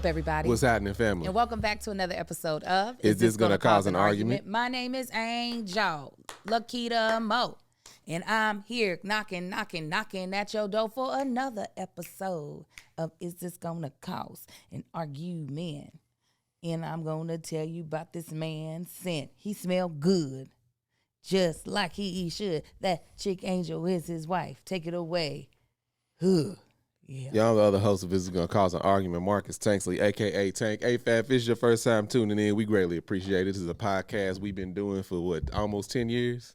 up, everybody? What's happening, family? And welcome back to another episode of Is This Gonna Cause an Argument? My name is Angel Lakita Mo, and I'm here knocking at your door for another episode of Is This Gonna Cause an Argument? And I'm gonna tell you about this man scent. He smelled good, just like he should. That chick Angel is his wife. Take it away. Huh. Yeah, I'm the other host of This Is Gonna Cause an Argument, Marcus Tanksley, a.k.a. Tank. Hey, Fab, if it's your first time tuning in, we greatly appreciate it. This is a podcast we've been doing for, almost 10 years?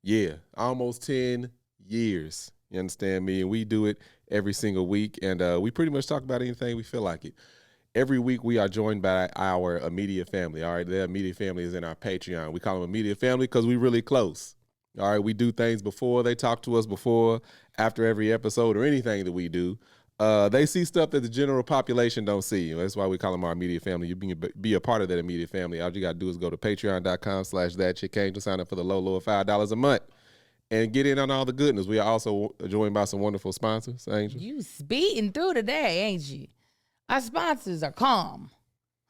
Yeah, almost 10 years. You understand me? And we do it every single week, and we pretty much talk about anything we feel like it. Every week, we are joined by our immediate family, all right? Their immediate family is in our Patreon. We call them immediate family because we're really close. All right, we do things before. They talk to us before, after every episode, or anything that we do. They see stuff that the general population don't see. That's why we call them our immediate family. You be a part of that immediate family. All you got to do is go to patreon.com/thatchickangel, sign up for the low of $5 a month, and get in on all the goodness. We are also joined by some wonderful sponsors, Angel. You speeding through today, ain't you? Our sponsors are Calm,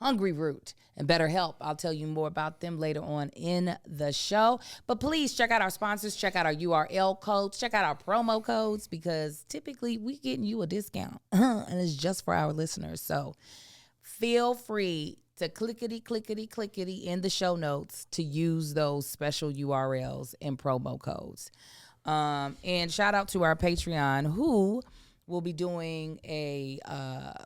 Hungryroot, and BetterHelp. I'll tell you more about them later on in the show. But please check out our sponsors, check out our URL codes, check out our promo codes, because typically we getting you a discount, and it's just for our listeners. So feel free to clickety in the show notes to use those special URLs and promo codes. And shout out to our Patreon, who we'll be doing a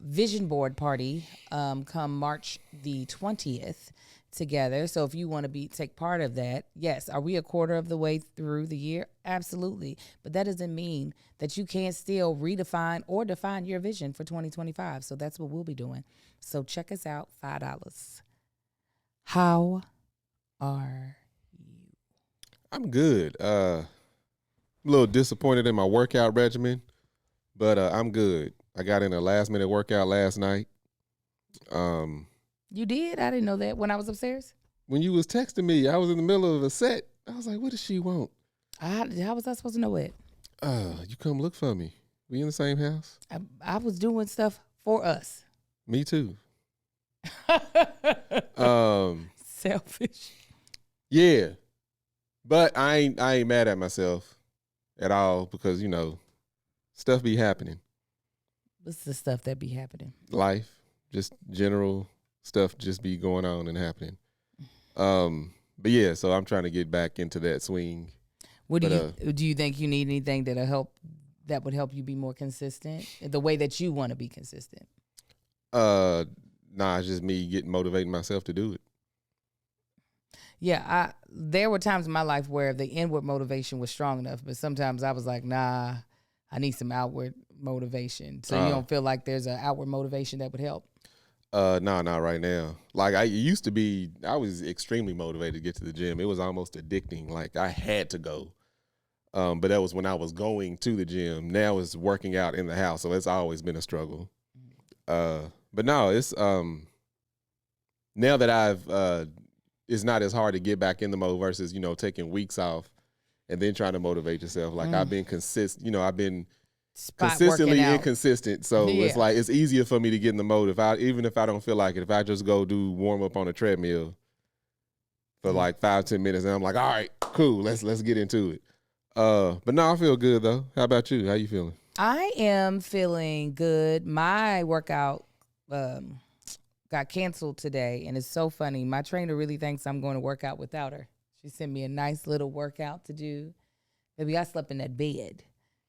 vision board party come March the 20th together. So if you want to take part of that, yes. Are we a quarter of the way through the year? Absolutely. But that doesn't mean that you can't still redefine or define your vision for 2025. So that's what we'll be doing. So check us out, $5. How are you? I'm good. A little disappointed in my workout regimen. But I'm good. I got in a last-minute workout last night. You did? I didn't know that when I was upstairs. When you was texting me, I was in the middle of a set. I was like, what does she want? How was I supposed to know it? You come look for me. We in the same house? I was doing stuff for us. Me too. Selfish. Yeah. But I ain't mad at myself at all because, stuff be happening. What's the stuff that be happening? Life, just general stuff just be going on and happening. But yeah, so I'm trying to get back into that swing. What do you think you need anything that would help you be more consistent? The way that you want to be consistent? Nah, it's just me motivating myself to do it. Yeah, there were times in my life where the inward motivation was strong enough, but sometimes I was like, nah, I need some outward motivation. So you don't feel like there's an outward motivation that would help? No, not right now. Like I used to be, I was extremely motivated to get to the gym. It was almost addicting. Like I had to go. But that was when I was going to the gym. Now it's working out in the house. So it's always been a struggle. But no, it's now that I've it's not as hard to get back in the mode versus, taking weeks off and then trying to motivate yourself. Like I've been I've been consistently inconsistent. So it's like it's easier for me to get in the mode even if I don't feel like it. If I just go do warm up on a treadmill for like 5-10 minutes, and I'm like, all right, cool, let's get into it. But no, I feel good though. How about you? How you feeling? I am feeling good. My workout got canceled today, and it's so funny. My trainer really thinks I'm going to work out without her. She sent me a nice little workout to do. Baby, I slept in that bed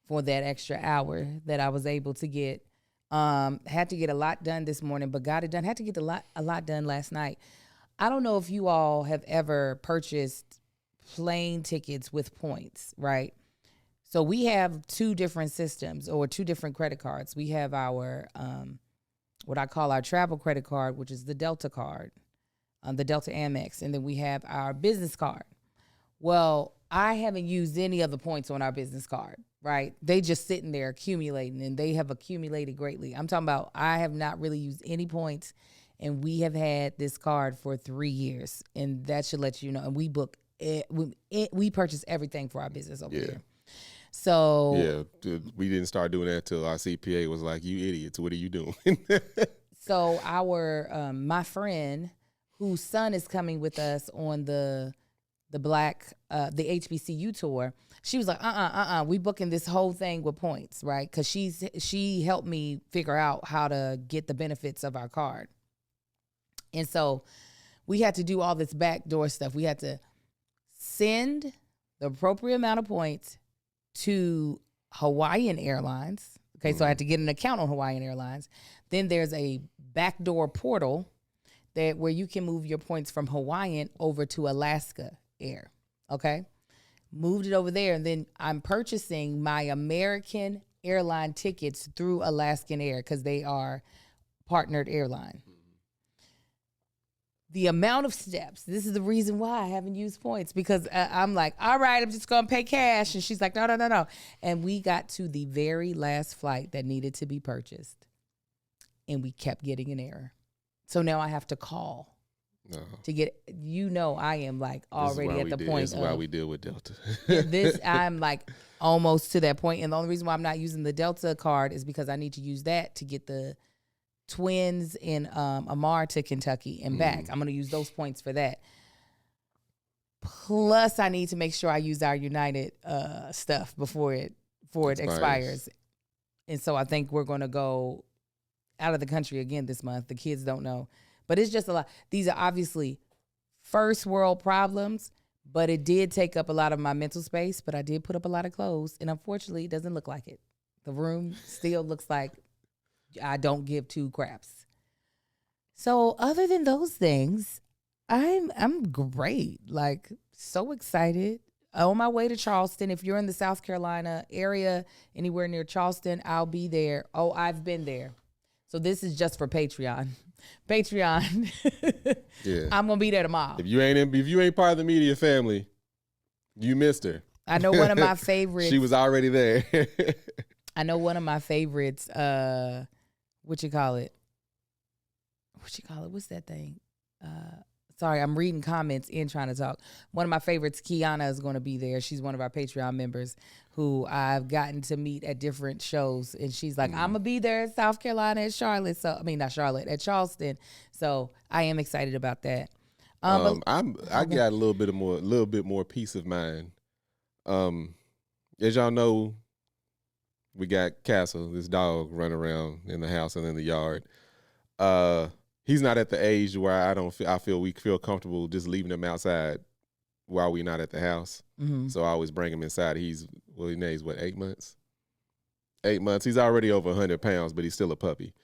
for that extra hour that I was able to get. Had to get a lot done this morning, but got it done. Had to get a lot done last night. I don't know if you all have ever purchased plane tickets with points, right? So we have two different systems or two different credit cards. We have our what I call our travel credit card, which is the Delta card, the Delta Amex, and then we have our business card. Well, I haven't used any of the points on our business card, right? They just sitting there accumulating, and they have accumulated greatly. I'm talking about I have not really used any points, and we have had this card for 3 years, and that should let you know. And we book it, we purchase everything for our business over here. So we didn't start doing that till our CPA was like, "You idiots, what are you doing?" So our my friend whose son is coming with us on the the HBCU tour, she was like, we booking this whole thing with points, right? Because she helped me figure out how to get the benefits of our card. And so we had to do all this backdoor stuff. We had to send the appropriate amount of points to Hawaiian Airlines. Okay, so I had to get an account on Hawaiian Airlines. Then there's a backdoor portal where you can move your points from Hawaiian over to Alaska Air. Okay, moved it over there, and then I'm purchasing my American airline tickets through Alaskan Air because they are partnered airline. The amount of steps, this is the reason why I haven't used points, because I'm like, all right, I'm just going to pay cash. And she's like, no. And we got to the very last flight that needed to be purchased, and we kept getting an error. So now I have to call to get, I am like already at the point. This is why we deal with Delta. I'm like almost to that point. And the only reason why I'm not using the Delta card is because I need to use that to get the twins in Amar to Kentucky and back. I'm going to use those points for that. Plus, I need to make sure I use our United stuff before it expires. And so I think we're going to go out of the country again this month. The kids don't know. But it's just a lot. These are obviously first world problems, but it did take up a lot of my mental space. But I did put up a lot of clothes, and unfortunately, it doesn't look like it. The room still looks like I don't give two craps. So other than those things, I'm great. Like, so excited. On my way to Charleston. If you're in the South Carolina area, anywhere near Charleston, I'll be there. Oh, I've been there. So this is just for Patreon. Yeah. I'm gonna be there tomorrow. If you ain't part of the media family, you missed her. I know one of my favorites. She was already there. I know one of my favorites. What you call it? What's that thing? Sorry, I'm reading comments and trying to talk. One of my favorites, Kiana, is going to be there. She's one of our Patreon members who I've gotten to meet at different shows. And she's like, I'm going to be there in South Carolina at Charlotte. So, I mean, not Charlotte, at Charleston. So I am excited about that. I got a little bit more peace of mind. As y'all know, we got Castle, this dog, running around in the house and in the yard. He's not at the age where I feel we feel comfortable just leaving him outside while we're not at the house. Mm-hmm. So I always bring him inside. He's 8 months? 8 months. He's already over 100 pounds, but he's still a puppy.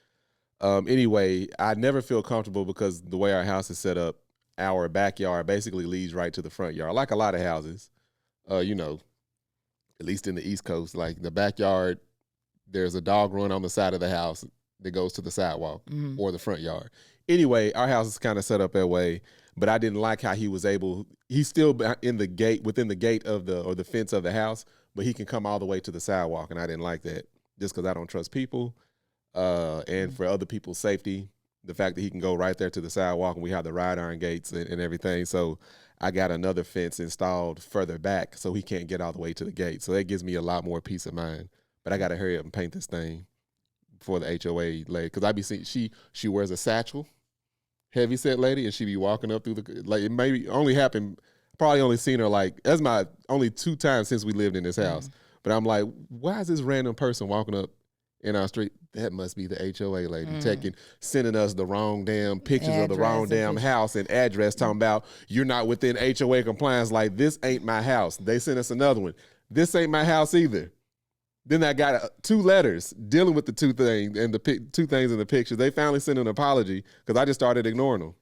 Anyway, I never feel comfortable because the way our house is set up, our backyard basically leads right to the front yard. Like a lot of houses, at least in the East Coast, like the backyard, there's a dog run on the side of the house that goes to the sidewalk or the front yard. Anyway, our house is kind of set up that way, but I didn't like how he's still within the gate of the fence of the house, but he can come all the way to the sidewalk, and I didn't like that just because I don't trust people, and for other people's safety, the fact that he can go right there to the sidewalk, and we have the ride iron gates and everything. So I got another fence installed further back so he can't get all the way to the gate. So that gives me a lot more peace of mind. But I got to hurry up and paint this thing before the HOA lady, because I be seeing she wears a satchel, heavy set lady, and she be walking up through it maybe only happened, probably only seen her that's my only 2 times since we lived in this house. But I'm like, why is this random person walking up in our street? That must be the HOA lady sending us the wrong damn pictures of the wrong damn house and address, talking about you're not within HOA compliance. Like, this ain't my house. They sent us another one. This ain't my house either. Then I got 2 letters dealing with the 2 things and the 2 things in the picture. They finally sent an apology because I just started ignoring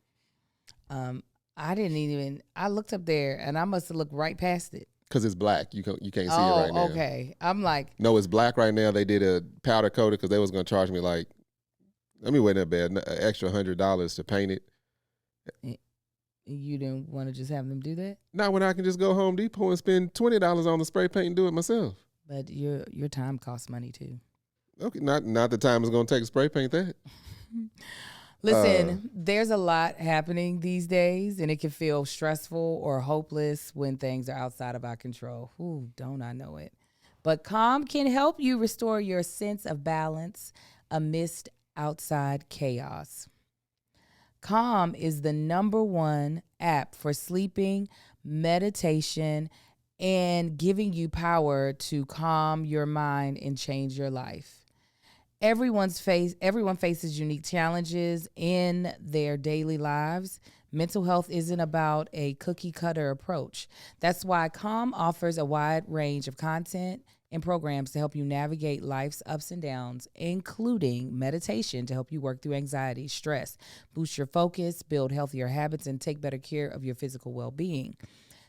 them. I looked up there and I must have looked right past it. Because it's black. You can't see it right now. Okay. I'm like. No, it's black right now. They did a powder coated because they was going to charge me wasn't that bad, an extra $100 to paint it. You didn't want to just have them do that? Not when I can just go Home Depot and spend $20 on the spray paint and do it myself. But your time costs money too. Okay, not the time it's going to take to spray paint that. Listen, there's a lot happening these days, and it can feel stressful or hopeless when things are outside of our control. Ooh, don't I know it? But Calm can help you restore your sense of balance amidst outside chaos. Calm is the #1 app for sleeping, meditation, and giving you power to calm your mind and change your life. Everyone faces unique challenges in their daily lives. Mental health isn't about a cookie cutter approach. That's why Calm offers a wide range of content and programs to help you navigate life's ups and downs, including meditation to help you work through anxiety, stress, boost your focus, build healthier habits, and take better care of your physical well-being.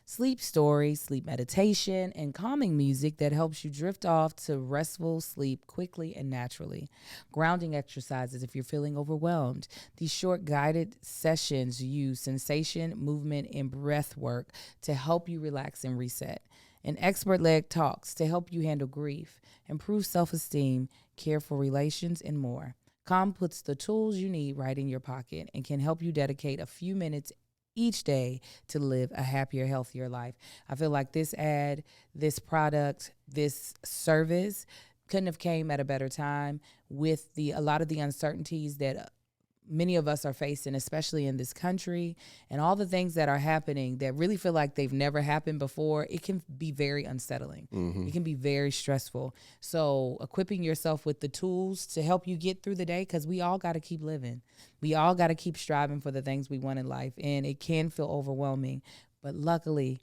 Sleep stories, sleep meditation, and calming music that helps you drift off to restful sleep quickly and naturally. Grounding exercises if you're feeling overwhelmed. These short guided sessions use sensation, movement, and breath work to help you relax and reset. And expert-led talks to help you handle grief, improve self-esteem, care for relations, and more. Calm puts the tools you need right in your pocket and can help you dedicate a few minutes each day to live a happier, healthier life. I feel like this ad, this product, this service couldn't have came at a better time with a lot of the uncertainties that many of us are facing, especially in this country, and all the things that are happening that really feel like they've never happened before. It can be very unsettling. Mm-hmm. It can be very stressful. So equipping yourself with the tools to help you get through the day, because we all got to keep living. We all got to keep striving for the things we want in life, and it can feel overwhelming. But luckily,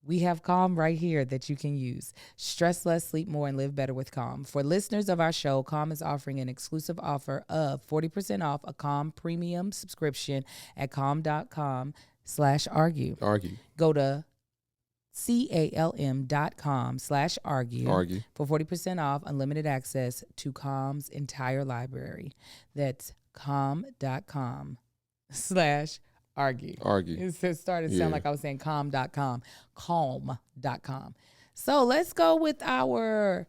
we have Calm right here that you can use. Stress less, sleep more, and live better with Calm. For listeners of our show, Calm is offering an exclusive offer of 40% off a Calm premium subscription at calm.com/argue. Go to calm.com/argue for 40% off unlimited access to Calm's entire library. That's calm.com/argue. It started to sound like I was saying calm.com. Calm.com. So let's go with our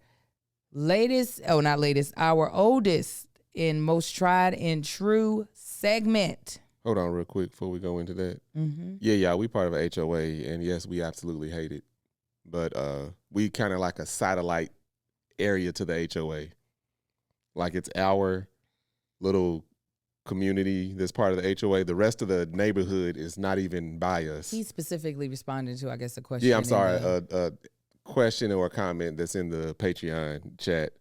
our oldest and most tried and true segment. Hold on real quick before we go into that. Mm-hmm. Yeah, we part of a HOA, and yes, we absolutely hate it. But we kind of like a satellite area to the HOA. Like it's our little community that's part of the HOA. The rest of the neighborhood is not even by us. He specifically responded to, I guess, a question. Yeah, I'm sorry, a question or a comment that's in the Patreon chat.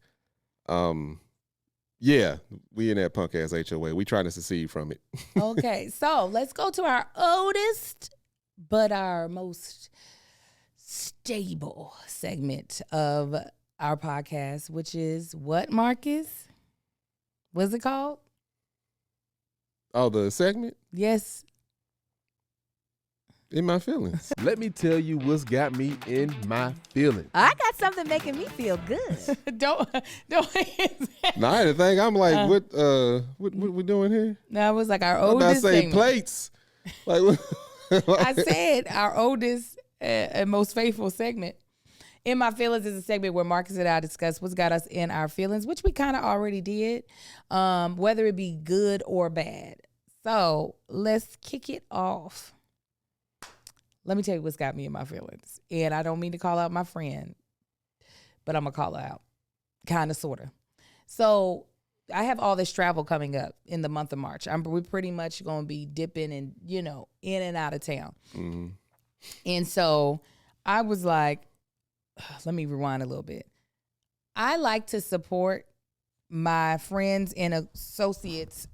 Yeah, we in that punk ass HOA. We trying to secede from it. Okay, so let's go to our oldest but our most stable segment of our podcast, which is what, Marcus? What's it called? Oh, the segment? Yes. In my feelings. Let me tell you what's got me in my feelings. I got something making me feel good. don't. No, I didn't think. I'm like, what we doing here? No, it was like our I'm oldest about to say segment. plates. Like, I said our oldest and most faithful segment. In My Feelings is a segment where Marcus and I discuss what's got us in our feelings, which we kind of already did, whether it be good or bad. So let's kick it off. Let me tell you what's got me in my feelings. And I don't mean to call out my friend, but I'm going to call her out. Kind of, sort of. So I have all this travel coming up in the month of March. We're pretty much going to be dipping and, in and out of town. Mm-hmm. And so I was like, let me rewind a little bit. I like to support my friends and associates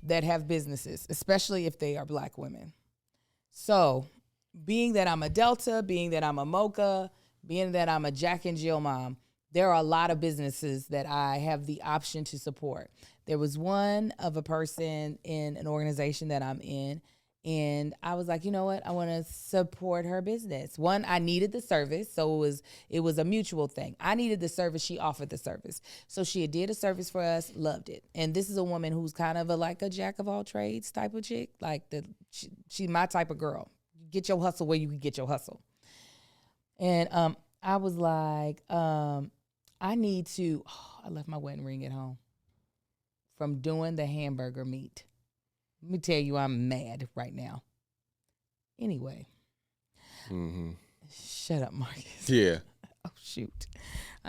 that have businesses, especially if they are Black women. So being that I'm a Delta, being that I'm a Mocha, being that I'm a Jack and Jill mom, there are a lot of businesses that I have the option to support. There was one of a person in an organization that I'm in, and I was like, you know what? I want to support her business. One, I needed the service, so it was a mutual thing. I needed the service. She offered the service. So she did a service for us, loved it. And this is a woman who's kind of like a jack of all trades type of chick. Like she's my type of girl. Get your hustle where you can get your hustle. And I was like, I left my wedding ring at home from doing the hamburger meat. Let me tell you, I'm mad right now. Anyway. Mm-hmm. Shut up, Marcus. Yeah. Oh, shoot.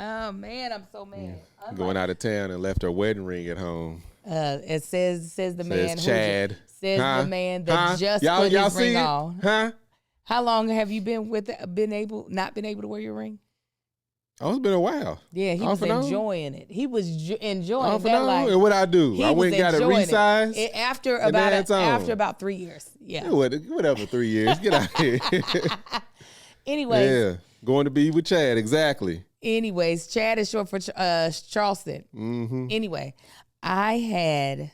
Oh man, I'm so mad. I'm Going out of town and left her wedding ring at home. It says the man Says Chad. says Huh? the man that Huh? just y'all, put y'all his see ring it? on. Huh? How long have you been not been able to wear your ring? Oh, it's been a while. Yeah, he Off was and on. enjoying it. He was enjoying Off that. and on. Like, And what I do? he I was went and got it enjoying resized. after and then it's on. about 3 years. Yeah. Whatever, 3 years. Get out here. Anyways, Yeah. Going to be with Chad. Exactly. anyways, Chad is short for Charleston. Mm-hmm. Anyway, I had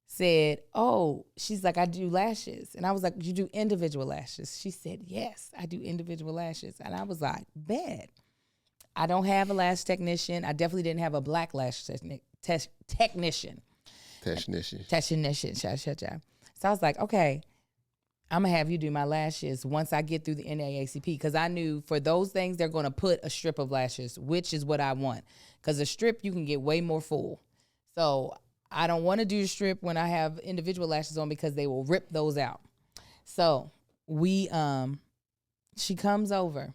said, "Oh," she's like, "I do lashes," and I was like, "You do individual lashes?" She said, "Yes, I do individual lashes," and I was like, "Bet." I don't have a lash technician. I definitely didn't have a black lash technician. Technician. So I was like, okay, I'm going to have you do my lashes once I get through the NAACP, because I knew for those things, they're going to put a strip of lashes, which is what I want, because a strip, you can get way more full. So I don't want to do a strip when I have individual lashes on, because they will rip those out. So she comes over.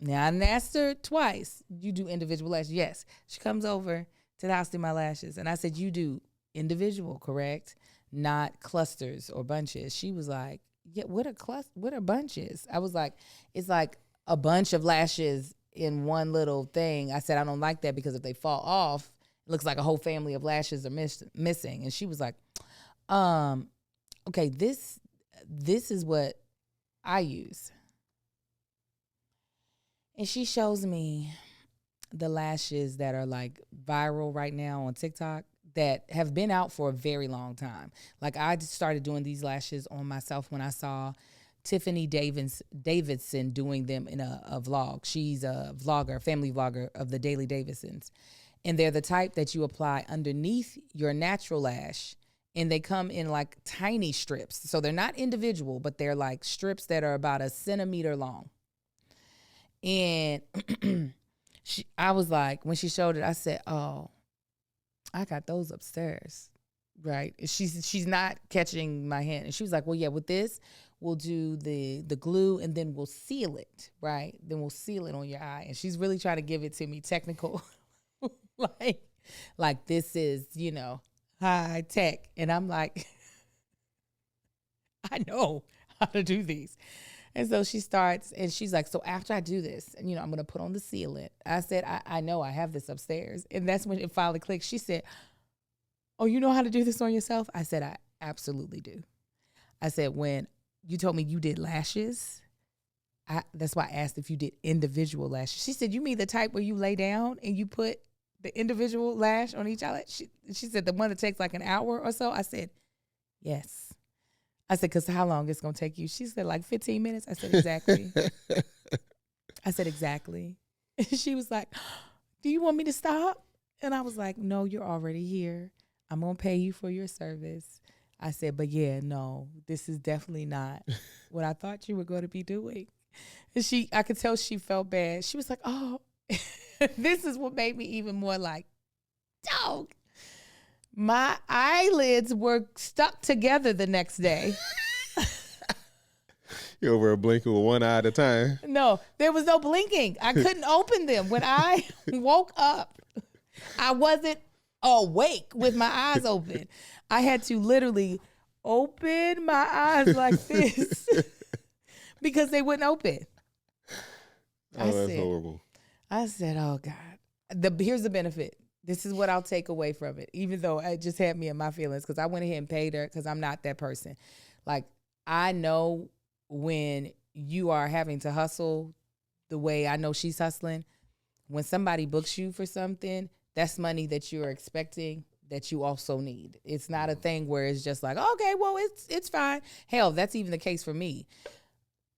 Now, I asked her twice, "You do individual lashes?" Yes. She comes over to the house to do my lashes. And I said, "You do individual, correct? Not clusters or bunches." She was like, "Yeah, what are bunches?" I was like, "It's like a bunch of lashes in one little thing." I said, "I don't like that, because if they fall off, it looks like a whole family of lashes are missing." And she was like, "Okay, this is what I use." And she shows me the lashes that are like viral right now on TikTok that have been out for a very long time. Like, I just started doing these lashes on myself when I saw Tiffany Davidson doing them in a vlog. She's a vlogger, family vlogger of the Daily Davidsons. And they're the type that you apply underneath your natural lash. And they come in like tiny strips. So they're not individual, but they're like strips that are about 1 centimeter long. And I was like, when she showed it, I said, "Oh, I got those upstairs." Right? She's not catching my hint. And she was like, "Well, yeah, with this, we'll do the glue, and then we'll seal it, right? Then we'll seal it on your eye." And she's really trying to give it to me technical, like this is, high tech. And I'm like, I know how to do these. And so she starts, and she's like, "So after I do this, and I'm going to put on the sealant." I said, I know I have this upstairs. And that's when it finally clicked. She said, "Oh, you know how to do this on yourself?" I said, "I absolutely do." I said, "When you told me you did lashes, that's why I asked if you did individual lashes." She said, "You mean the type where you lay down and you put the individual lash on each eyelash?" She said, "The one that takes like an hour or so?" I said, "Yes." I said, "Because how long it's going to take you?" She said, "Like 15 minutes. I said, "Exactly." I said, "Exactly." She was like, "Do you want me to stop?" And I was like, "No, you're already here. I'm going to pay you for your service." I said, "But yeah, no, this is definitely not what I thought you were going to be doing." And I could tell she felt bad. She was like, "Oh," this is what made me even more like, dog. My eyelids were stuck together the next day. You're over blinking with one eye at a time. No, there was no blinking. I couldn't open them. When I woke up, I wasn't awake with my eyes open. I had to literally open my eyes like this because they wouldn't open. That's horrible. I said, "Oh God." Here's the benefit. This is what I'll take away from it, even though it just had me in my feelings, because I went ahead and paid her, because I'm not that person. Like, I know when you are having to hustle the way I know she's hustling. When somebody books you for something, that's money that you're expecting that you also need. It's not a thing where it's just like, "Okay, well, it's fine." Hell, that's even the case for me.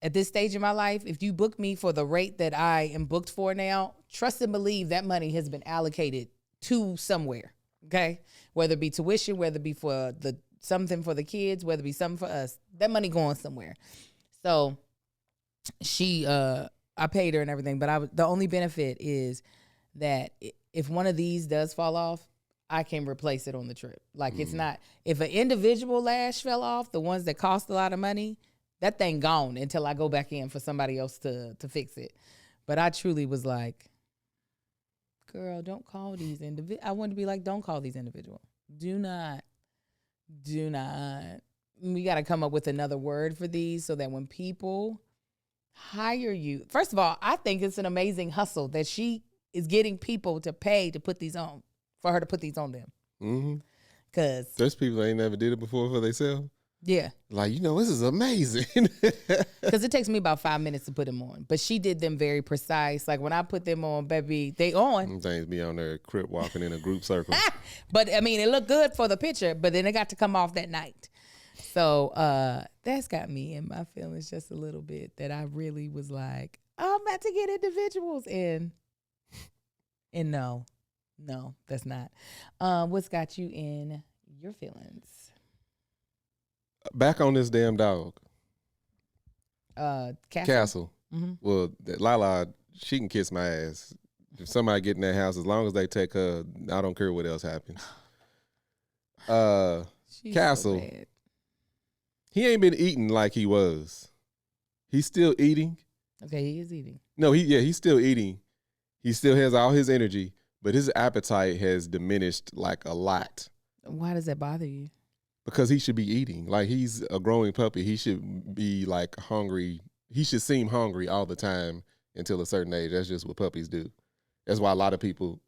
At this stage in my life, if you book me for the rate that I am booked for now, trust and believe that money has been allocated to somewhere, okay? Whether it be tuition, whether it be for something for the kids, whether it be something for us, that money going somewhere. So I paid her and everything, but the only benefit is that if one of these does fall off, I can replace it on the trip. Like, it's not, if an individual lash fell off, the ones that cost a lot of money, that thing gone until I go back in for somebody else to fix it. But I truly was like, girl, don't call these individuals. I want to be like, don't call these individuals. Do not. We got to come up with another word for these so that when people hire you, first of all, I think it's an amazing hustle that she is getting people to pay to put these on, for her to put these on them. Mm-hmm. Because there's people that ain't never did it before for themselves. Yeah. Like, this is amazing. Because it takes me about 5 minutes to put them on. But she did them very precise. Like, when I put them on, baby, they on. Them things be on there, crip walking in a group circle. But, I mean, it looked good for the picture, but then it got to come off that night. So, that's got me in my feelings just a little bit, that I really was like, I'm about to get individuals in. And no, that's not. What's got you in your feelings? Back on this damn dog. Castle. Mm-hmm. Well, Lala, she can kiss my ass. If somebody get in that house, as long as they take her, I don't care what else happens. Castle, so he ain't been eating like he was. He's still eating. Okay, he is eating. No, he's still eating. He still has all his energy, but his appetite has diminished like a lot. Why does that bother you? Because he should be eating. Like, he's a growing puppy. He should be like hungry. He should seem hungry all the time until a certain age. That's just what puppies do. That's why a lot of people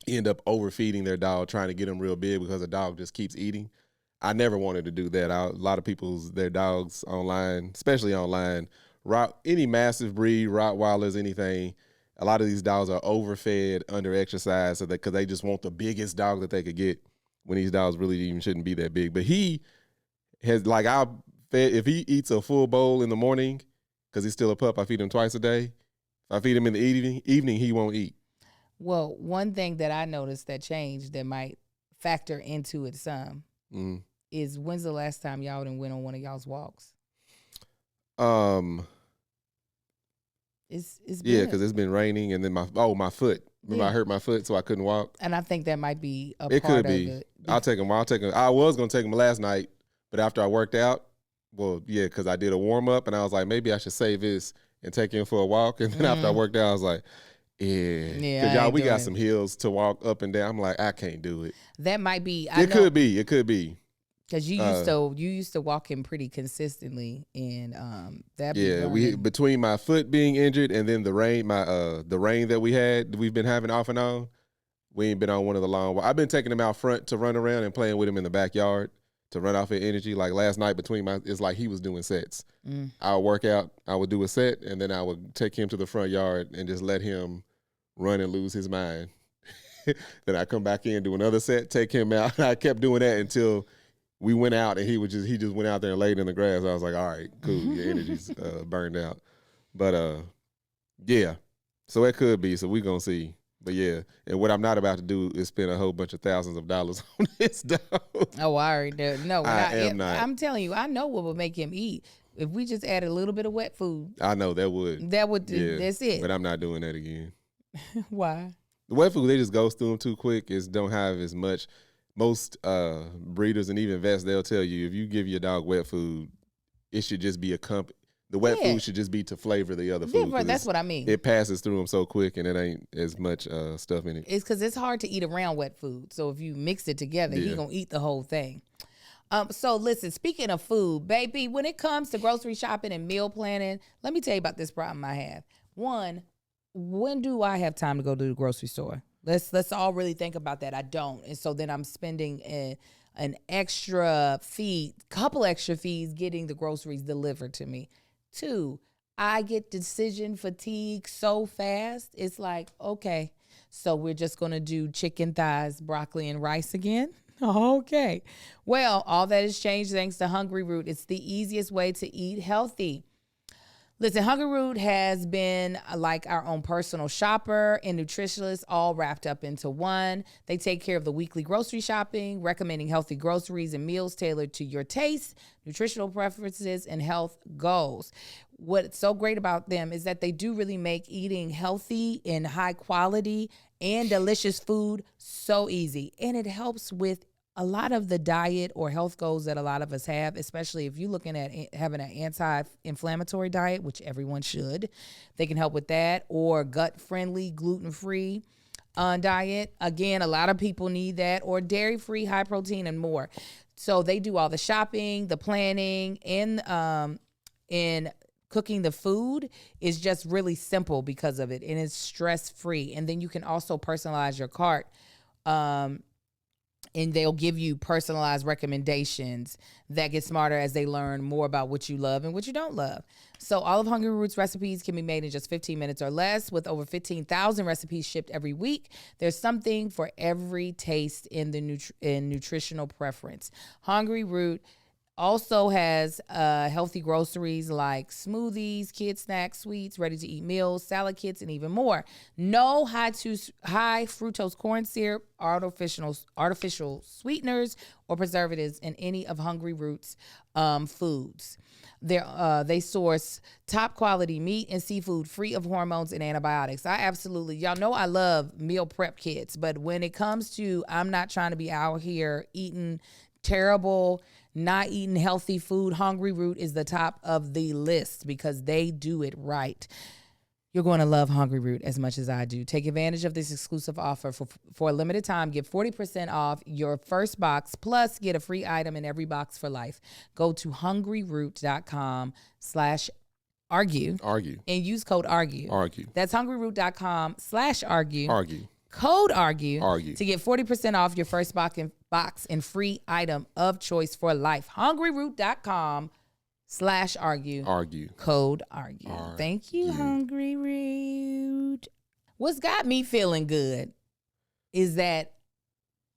end up overfeeding their dog, trying to get them real big because the dog just keeps eating. I never wanted to do that. A lot of their dogs online, especially online, any massive breed, Rottweilers, anything, a lot of these dogs are overfed, under-exercised, because they just want the biggest dog that they could get when these dogs really even shouldn't be that big. But he has, like, if he eats a full bowl in the morning, because he's still a pup, I feed him twice a day. If I feed him in the evening, he won't eat. Well, one thing that I noticed that changed that might factor into it some is, when's the last time y'all done went on one of y'all's walks? It's because it's been raining, and then my foot. Remember, I hurt my foot, so I couldn't walk. And I think that might be a it part could be. of it. I'll take him. I was gonna take him last night, but after I worked out, because I did a warm up, and I was like, maybe I should save this and take him for a walk. And then after I worked out, I was like, because y'all, we got some hills to walk up and down. I'm like, I can't do it. That might be. It could be. Because you used to walk him pretty consistently, and that. Yeah, between my foot being injured and then the rain, the rain that we've been having off and on, we ain't been on one of the long walks. I've been taking him out front to run around and playing with him in the backyard to run off his energy. Like last night, it's like he was doing sets. I would work out, I would do a set, and then I would take him to the front yard and just let him run and lose his mind. Then I come back in, do another set, take him out. I kept doing that until we went out, and he just went out there and laid in the grass. I was like, all right, cool. Your energy's burned out. But, yeah. So it could be. So we're going to see. But, yeah. And what I'm not about to do is spend a whole bunch of thousands of dollars on this dog. Oh, I already know. No, I am not. I'm telling you, I know what would make him eat. If we just add a little bit of wet food. I know, that would. That's it. But I'm not doing that again. Why? The wet food, they just go through them too quick. It don't have as much. Most breeders and even vets, they'll tell you, if you give your dog wet food, it should just be the wet food should just be to flavor the other food. That's what I mean. It passes through them so quick, and it ain't as much stuff in it. It's because it's hard to eat around wet food. So if you mix it together, he's going to eat the whole thing. So listen, speaking of food, baby, when it comes to grocery shopping and meal planning, let me tell you about this problem I have. One, when do I have time to go to the grocery store? Let's all really think about that. I don't. And so then I'm spending an extra fee, couple extra fees getting the groceries delivered to me. Two, I get decision fatigue so fast. It's like, okay, so we're just going to do chicken thighs, broccoli, and rice again? Okay. Well, all that has changed thanks to Hungryroot. It's the easiest way to eat healthy. Listen, Hungryroot has been like our own personal shopper and nutritionist, all wrapped up into one. They take care of the weekly grocery shopping, recommending healthy groceries and meals tailored to your tastes, nutritional preferences, and health goals. What's so great about them is that they do really make eating healthy and high quality and delicious food so easy. And it helps with a lot of the diet or health goals that a lot of us have, especially if you're looking at having an anti-inflammatory diet, which everyone should, they can help with that, or gut-friendly, gluten-free diet. Again, a lot of people need that, or dairy-free, high protein, and more. So they do all the shopping, the planning, and cooking the food is just really simple because of it, and it's stress-free. And then you can also personalize your cart. And they'll give you personalized recommendations that get smarter as they learn more about what you love and what you don't love. So all of Hungryroot's recipes can be made in just 15 minutes or less, with over 15,000 recipes shipped every week. There's something for every taste in the nutritional preference. Hungryroot also has healthy groceries like smoothies, kid snacks, sweets, ready-to-eat meals, salad kits, and even more. No high fructose corn syrup, artificial sweeteners, or preservatives in any of Hungryroot's foods. They source top quality meat and seafood free of hormones and antibiotics. Y'all know I love meal prep kits, but when it comes to, I'm not trying to be out here eating terrible, not eating healthy food, Hungryroot is the top of the list because they do it right. You're going to love Hungryroot as much as I do. Take advantage of this exclusive offer for a limited time. Get 40% off your first box, plus get a free item in every box for life. Go to hungryroot.com/argue. And use code ARGUE. That's hungryroot.com/argue. Code ARGUE. To get 40% off your first box and free item of choice for life. hungryroot.com/argue. Code ARGUE. Thank you, Hungryroot. What's got me feeling good is that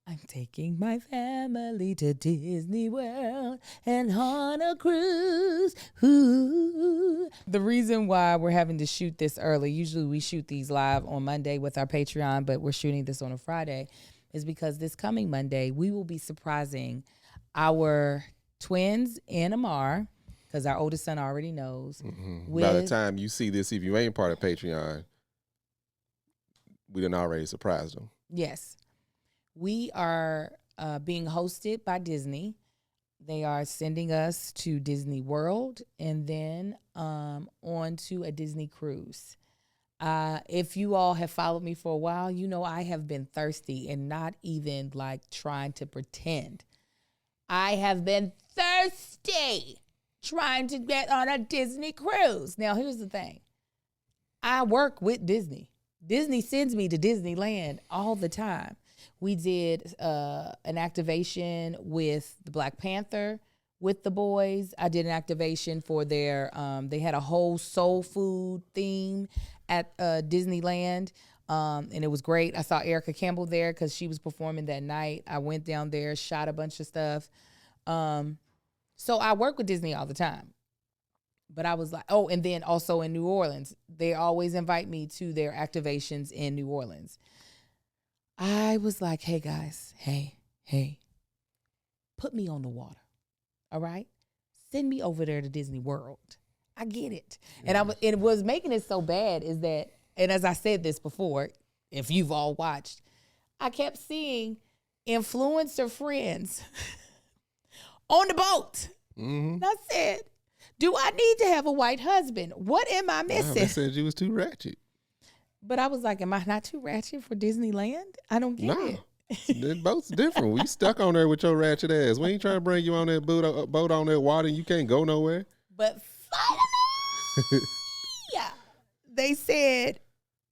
I'm taking my family to Disney World and on a cruise. Ooh. The reason why we're having to shoot this early, usually we shoot these live on Monday with our Patreon, but we're shooting this on a Friday, is because this coming Monday, we will be surprising our twins and Amar, because our oldest son already knows. By the time you see this, if you ain't part of Patreon, we done already surprised them. Yes. We are being hosted by Disney. They are sending us to Disney World and then on to a Disney cruise. If you all have followed me for a while, you know I have been thirsty and not even like trying to pretend. I have been thirsty trying to get on a Disney cruise. Now, here's the thing. I work with Disney. Disney sends me to Disneyland all the time. We did an activation with the Black Panther with the boys. I did an activation for their, they had a whole soul food theme at Disneyland, and it was great. I saw Erica Campbell there because she was performing that night. I went down there, shot a bunch of stuff. So I work with Disney all the time. But I was like, oh, and then also in New Orleans. They always invite me to their activations in New Orleans. I was like, hey, guys, hey, put me on the water, all right? Send me over there to Disney World. I get it. Yeah. And it was making it so bad is that, and as I said this before, if you've all watched, I kept seeing influencer friends on the boat. Mm-hmm. And I said, do I need to have a white husband? What am I missing? They said you was too ratchet. But I was like, am I not too ratchet for Disneyland? I don't get it. They're both different. We stuck on there with your ratchet ass. We ain't trying to bring you on that boat on that water and you can't go nowhere. But finally, they said,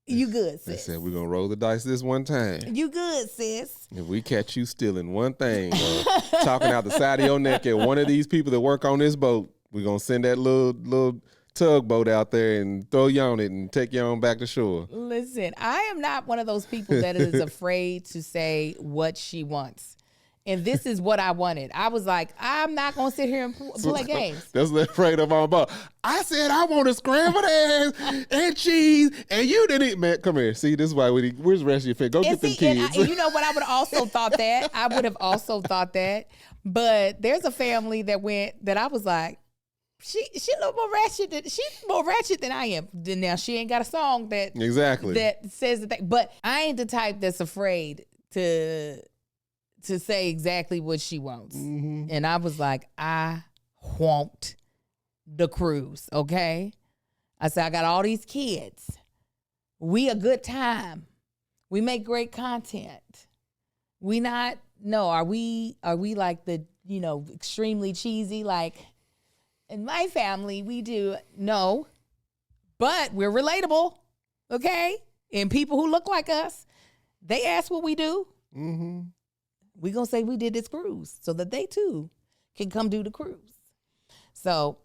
you good, sis. They said, we're going to roll the dice this one time. You good, sis. If we catch you stealing one thing or talking out the side of your neck at one of these people that work on this boat, we're going to send that little tugboat out there and throw you on it and take you on back to shore. Listen, I am not one of those people that is afraid to say what she wants. And this is what I wanted. I was like, I'm not going to sit here and play games. That's the afraid of our boss. I said I want a scrambled eggs and cheese, and you didn't eat. Man, come here. See, this is why where's the rest of your face? Go get them kids. And you know what? I would have also thought that. I would have also thought that. But there's a family that went that I was like, She a little more ratchet. She's more ratchet than I am. Now she ain't got a song that says that. But I ain't the type that's afraid to to say exactly what she wants. Mm-hmm. And I was like, I want the cruise, okay? I said, I got all these kids. We a good time. We make great content. Are we like the, extremely cheesy, like in my family we do? No, but we're relatable, okay? And people who look like us, they ask what we do. Mm-hmm. We gonna say we did this cruise so that they too can come do the cruise. So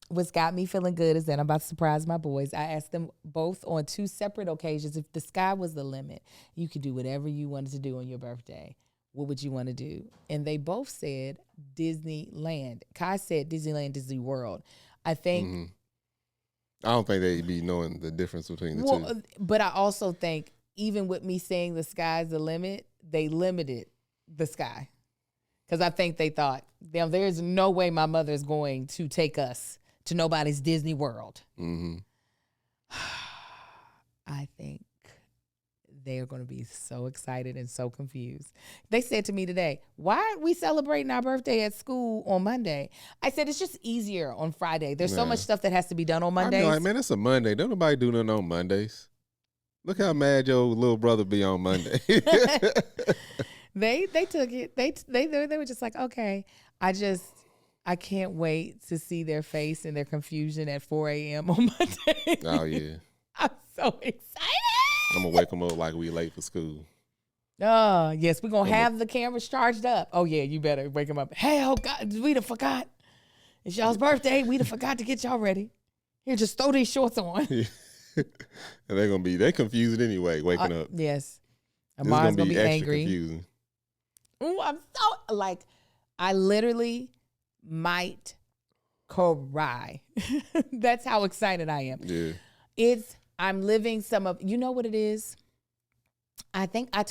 what's got me feeling good is that I'm about to surprise my boys. I asked them both on 2 separate occasions, if the sky was the limit, you could do whatever you wanted to do on your birthday. What would you want to do? And they both said Disneyland. Kai said Disneyland, Disney World. I think. Mm-hmm. I don't think they'd be knowing the difference between the two. But I also think even with me saying the sky's the limit, they limited the sky. Because I think they thought, there's no way my mother's going to take us to nobody's Disney World. Mm-hmm. I think they are going to be so excited and so confused. They said to me today, why aren't we celebrating our birthday at school on Monday? I said, it's just easier on Friday. There's so much stuff that has to be done on Mondays. I'm like, man, it's a Monday. Don't nobody do nothing on Mondays. Look how mad your little brother be on Monday. They took it. They were just like, okay, I can't wait to see their face and their confusion at 4 a.m. on Monday. Oh, yeah. I'm so excited. I'm going to wake them up like we late for school. Oh, yes. We're going to have the cameras charged up. Oh, yeah. You better wake them up. Hey, oh, God, we done forgot. It's y'all's birthday. We done forgot to get y'all ready. Here, just throw these shorts on. Yeah. And they're confused anyway, waking up. Yes. Amara's going to be extra angry. Confusing. Ooh, I'm so, I literally might cry. That's how excited I am. Yeah. I'm living some of, you know what it is? I think I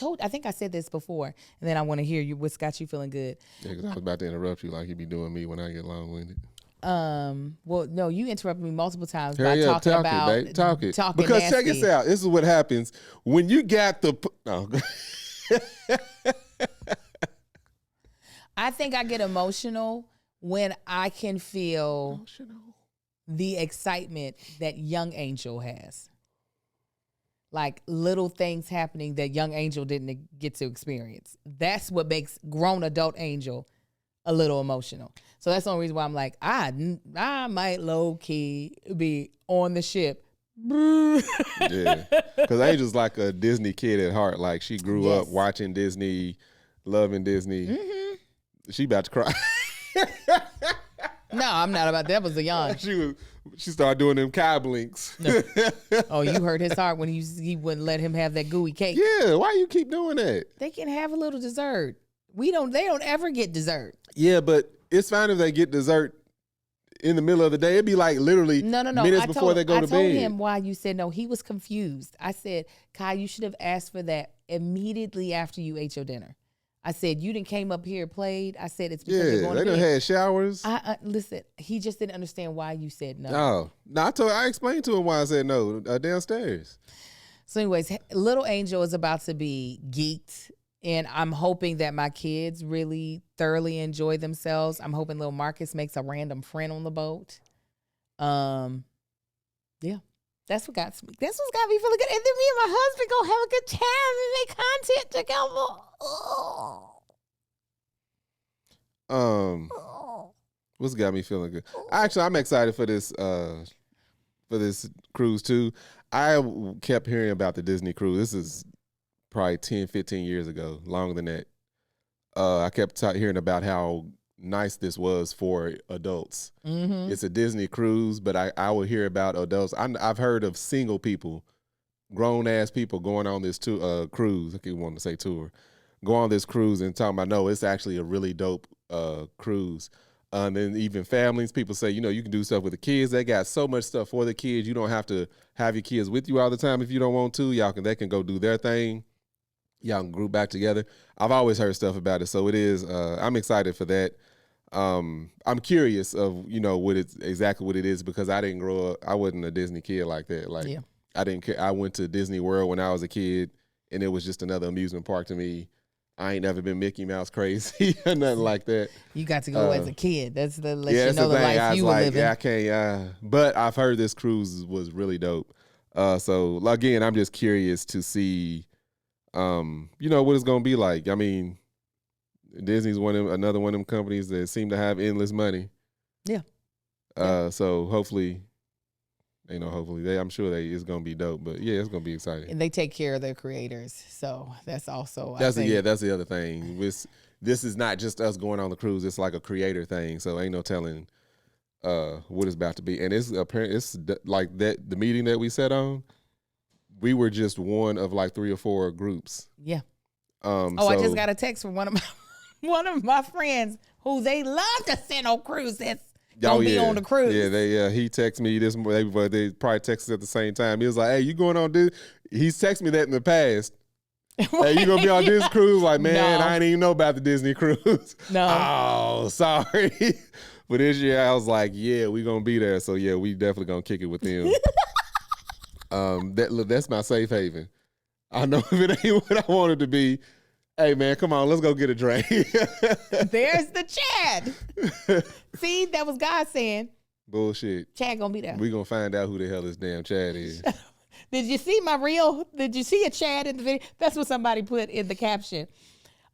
said this before, and then I want to hear you. What's got you feeling good? Yeah, because I was about to interrupt you like you be doing me when I get long-winded. Well, no, you interrupted me multiple times Hurry by up, talking about it, talk it. talking because nasty. check this out. This is what happens when you got the. No. I think I get emotional when I can feel the excitement that young Angel has. Like little things happening that young Angel didn't get to experience. That's what makes grown adult Angel a little emotional. So that's the only reason why I'm like, I might low key be on the ship. Yeah, because Angel's like a Disney kid at heart. Like she grew up watching Disney, loving Disney. Mm-hmm. She about to cry. No, I'm not about that. Was a yawn. She started doing them cow blinks. No. Oh, you hurt his heart when he wouldn't let him have that gooey cake. Yeah, why you keep doing that? They can have a little dessert. They don't ever get dessert. Yeah, but it's fine if they get dessert in the middle of the day. It'd be like literally minutes before they go to bed. I told him why you said no. He was confused. I said, Kai, you should have asked for that immediately after you ate your dinner. I said, you didn't came up here and played. I said, it's because you're going to bed. They done had showers. Listen, he just didn't understand why you said no. Oh, no, I explained to him why I said no downstairs. So anyways, little Angel is about to be geeked, and I'm hoping that my kids really thoroughly enjoy themselves. I'm hoping little Marcus makes a random friend on the boat. Yeah. That's what's got me feeling good. And then me and my husband gonna have a good time and make content together. What's got me feeling good? Actually, I'm excited for this cruise too. I kept hearing about the Disney cruise. This is probably 10, 15 years ago, longer than that. I kept hearing about how nice this was for adults. Mm-hmm. It's a Disney cruise, but I would hear about adults. I've heard of single people, grown ass people going on this cruise. I keep wanting to say tour. Go on this cruise and talking about, no, it's actually a really dope cruise. And then even families, people say, you can do stuff with the kids. They got so much stuff for the kids. You don't have to have your kids with you all the time if you don't want to. They can go do their thing. Y'all can group back together. I've always heard stuff about it, so it is. I'm excited for that. I'm curious of exactly what it is, because I didn't grow up. I wasn't a Disney kid like that. I didn't care. I went to Disney World when I was a kid, and it was just another amusement park to me. I ain't never been Mickey Mouse crazy or nothing like that. You got to go as a kid. That's the let Yeah, you that's know the the thing. I life was you were like, living. yeah, I can't. But I've heard this cruise was really dope. So again, I'm just curious to see, what it's gonna be like. I mean, Disney's another one of them companies that seem to have endless money. Yeah. So hopefully, I'm sure it's gonna be dope. But yeah, it's gonna be exciting. And they take care of their creators, so that's also That's the other thing. This is not just us going on the cruise. It's like a creator thing. So ain't no telling what it's about to be. And it's like that. The meeting that we sat on, we were just one of like 3 or 4 groups. Yeah. I just got a text from one of my friends who they love to send on cruises. Gonna be on the cruise. Yeah, he texted me this morning, but they probably texted at the same time. He was like, "Hey, you going on this?" He's texted me that in the past. Hey, you gonna be on this cruise? Like, man, No. I didn't even know about the Disney cruise. No. Oh, sorry. But this year I was like, yeah, we gonna be there. So yeah, we definitely gonna kick it with them. That's my safe haven. I know if it ain't what I want it to be. Hey man, come on, let's go get a drink. There's the Chad. See, that was God saying. Bullshit. Chad gonna be there. We gonna find out who the hell this damn Chad is. Did you see my reel? Did you see a Chad in the video? That's what somebody put in the caption.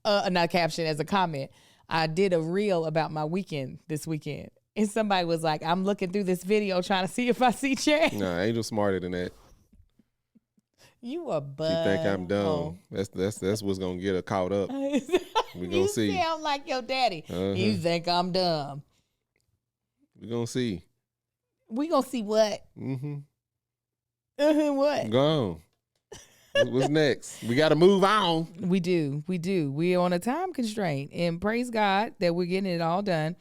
Not caption, as a comment. I did a reel about my weekend this weekend. And somebody was like, I'm looking through this video trying to see if I see Chad. Nah, Angel smarter than that. You a bud. She think I'm dumb. That's what's gonna get her caught up. We gonna see. You sound like your daddy. You think I'm dumb. We gonna see. We gonna see what? What? Go on. What's next? We got to move on. We do. We're on a time constraint, and praise God that we're getting it all done.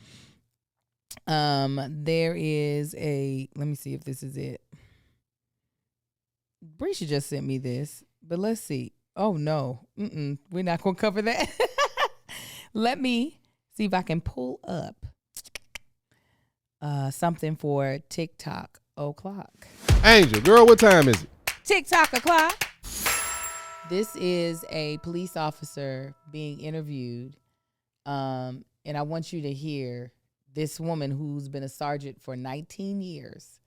There is let me see if this is it. Brisha just sent me this, but let's see. Oh no, we're not gonna cover that. Let me see if I can pull up something for TikTok o'clock. Angel, girl, what time is it? TikTok o'clock. This is a police officer being interviewed, and I want you to hear this woman who's been a sergeant for 19 years,